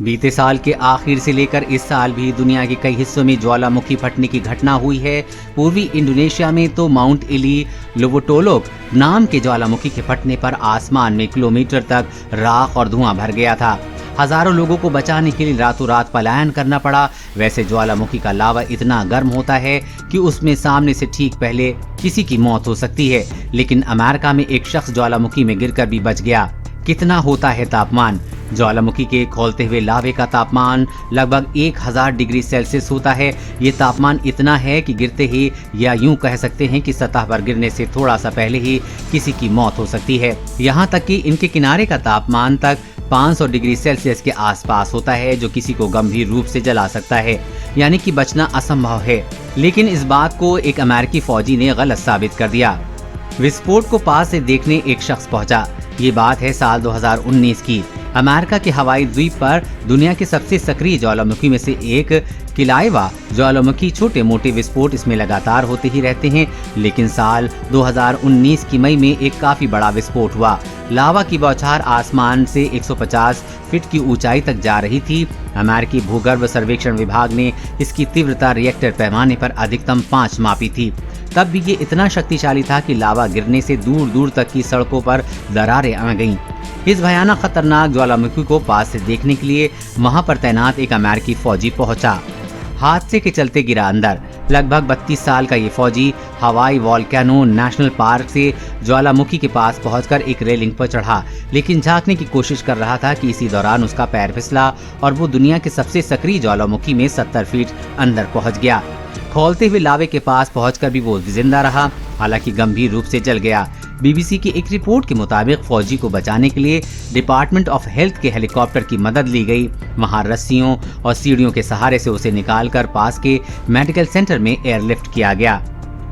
बीते साल के आखिर से लेकर इस साल भी दुनिया के कई हिस्सों में ज्वालामुखी फटने की घटना हुई है। पूर्वी इंडोनेशिया में तो माउंट इली लोवोटोलोक नाम के ज्वालामुखी के फटने पर आसमान में किलोमीटर तक राख और धुआं भर गया था। हजारों लोगों को बचाने के लिए रातों रात पलायन करना पड़ा। वैसे ज्वालामुखी का लावा इतना गर्म होता है कि उसमें सामने से ठीक पहले किसी की मौत हो सकती है, लेकिन अमेरिका में एक शख्स ज्वालामुखी में गिरकर भी बच गया। कितना होता है तापमान? ज्वालामुखी के खौलते हुए लावे का तापमान लगभग 1000 डिग्री सेल्सियस होता है। ये तापमान इतना है कि गिरते ही, या यूं कह सकते हैं कि सतह पर गिरने से थोड़ा सा पहले ही किसी की मौत हो सकती है। यहाँ तक कि इनके किनारे का तापमान तक 500 डिग्री सेल्सियस के आसपास होता है, जो किसी को गंभीर रूप से जला सकता है, यानी कि बचना असंभव है। लेकिन इस बात को एक अमेरिकी फौजी ने गलत साबित कर दिया। विस्फोट को पास से देखने एक शख्स पहुंचा। ये बात है साल 2019 की। अमेरिका के हवाई द्वीप पर दुनिया के सबसे सक्रिय ज्वालामुखी में से एक किलाएवा ज्वालामुखी, छोटे मोटे विस्फोट इसमें लगातार होते ही रहते हैं, लेकिन साल 2019 की मई में एक काफी बड़ा विस्फोट हुआ। लावा की बौछार आसमान से 150 फीट की ऊंचाई तक जा रही थी। अमेरिकी भूगर्भ सर्वेक्षण विभाग ने इसकी तीव्रता रिएक्टर पैमाने पर अधिकतम 5 मापी थी। तब भी ये इतना शक्तिशाली था कि लावा गिरने से दूर दूर तक की सड़कों पर दरारें आ गईं। इस भयानक खतरनाक ज्वालामुखी को पास से देखने के लिए वहां पर तैनात एक अमेरिकी फौजी पहुंचा। हादसे के चलते गिरा अंदर। लगभग 32 साल का ये फौजी हवाई वोल्केनो नेशनल पार्क से ज्वालामुखी के पास पहुंचकर एक रेलिंग पर चढ़ा, लेकिन झांकने की कोशिश कर रहा था कि इसी दौरान उसका पैर फिसला और वो दुनिया के सबसे सक्रिय ज्वालामुखी में 70 फीट अंदर पहुंच गया। खौलते हुए लावे के पास पहुंचकर भी वो जिंदा रहा, हालांकि गंभीर रूप से जल गया। बीबीसी की एक रिपोर्ट के मुताबिक फौजी को बचाने के लिए डिपार्टमेंट ऑफ हेल्थ के हेलीकॉप्टर की मदद ली गई। वहां रस्सियों और सीढ़ियों के सहारे से उसे निकालकर पास के मेडिकल सेंटर में एयरलिफ्ट किया गया।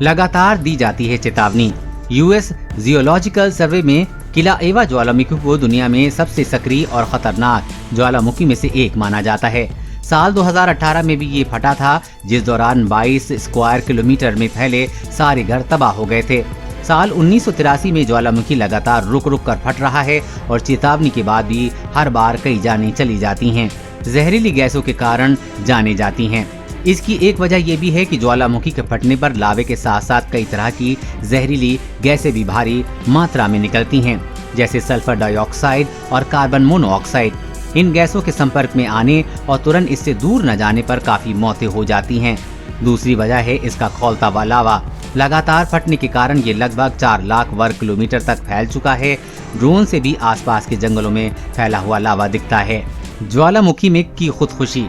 लगातार दी जाती है चेतावनी। यूएस जियोलॉजिकल सर्वे में किलाएवा ज्वालामुखी को दुनिया में सबसे सक्रिय और खतरनाक ज्वालामुखी में से एक माना जाता है। साल 2018 में भी ये फटा था, जिस दौरान 22 स्क्वायर किलोमीटर में फैले सारे घर तबाह हो गए थे। साल 1983 में ज्वालामुखी लगातार रुक रुक कर फट रहा है और चेतावनी के बाद भी हर बार कई जानें चली जाती हैं। जहरीली गैसों के कारण जानें जाती हैं। इसकी एक वजह यह भी है कि ज्वालामुखी के फटने पर लावे के साथ साथ कई तरह की जहरीली गैसें भी भारी मात्रा में निकलती हैं, जैसे सल्फर डाइऑक्साइड और कार्बन मोनोऑक्साइड। इन गैसों के संपर्क में आने और तुरंत इससे दूर न जाने पर काफी मौतें हो जाती हैं। दूसरी वजह है इसका खौलता हुआ लावा। लगातार फटने के कारण ये लगभग 4 लाख वर्ग किलोमीटर तक फैल चुका है। ड्रोन से भी आसपास के जंगलों में फैला हुआ लावा दिखता है। ज्वालामुखी में की खुदकुशी।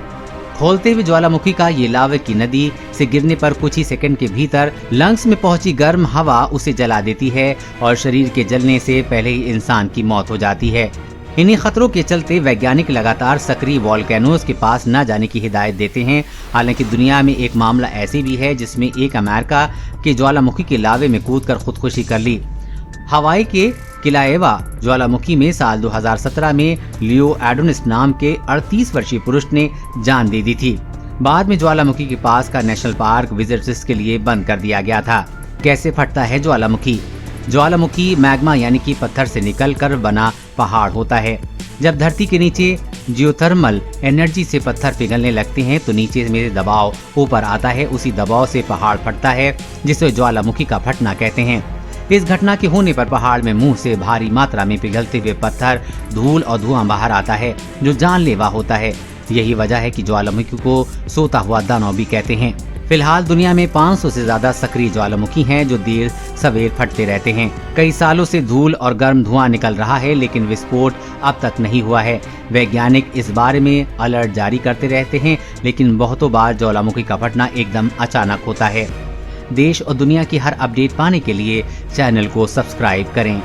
खौलते हुए ज्वालामुखी का ये लावे की नदी से गिरने पर कुछ ही सेकंड के भीतर लंग्स में पहुंची गर्म हवा उसे जला देती है और शरीर के जलने से पहले ही इंसान की मौत हो जाती है। इन्हीं खतरों के चलते वैज्ञानिक लगातार सक्रिय वोल्केनोज के पास न जाने की हिदायत देते हैं। हालांकि दुनिया में एक मामला ऐसे भी है जिसमें एक अमेरिका के ज्वालामुखी के लावे में कूदकर खुदकुशी कर ली। हवाई के किलाएवा ज्वालामुखी में साल 2017 में लियो एडोनिस नाम के 38 वर्षीय पुरुष ने जान दे दी थी। बाद में ज्वालामुखी के पास का नेशनल पार्क विजिटर्स के लिए बंद कर दिया गया था। कैसे फटता है ज्वालामुखी? ज्वालामुखी मैग्मा यानी कि पत्थर से निकलकर बना पहाड़ होता है। जब धरती के नीचे जियोथर्मल एनर्जी से पत्थर पिघलने लगते हैं तो नीचे में दबाव ऊपर आता है। उसी दबाव से पहाड़ फटता है, जिसे ज्वालामुखी का फटना कहते हैं। इस घटना के होने पर पहाड़ में मुंह से भारी मात्रा में पिघलते हुए पत्थर, धूल और धुआं बाहर आता है, जो जानलेवा होता है। यही वजह है कि ज्वालामुखी को सोता हुआ दानव भी कहते हैं। फिलहाल दुनिया में 500 से ज्यादा सक्रिय ज्वालामुखी हैं, जो देर सवेर फटते रहते हैं। कई सालों से धूल और गर्म धुआं निकल रहा है, लेकिन विस्फोट अब तक नहीं हुआ है। वैज्ञानिक इस बारे में अलर्ट जारी करते रहते हैं, लेकिन बहुतों बार ज्वालामुखी का फटना एकदम अचानक होता है। देश और दुनिया की हर अपडेट पाने के लिए चैनल को सब्सक्राइब करें।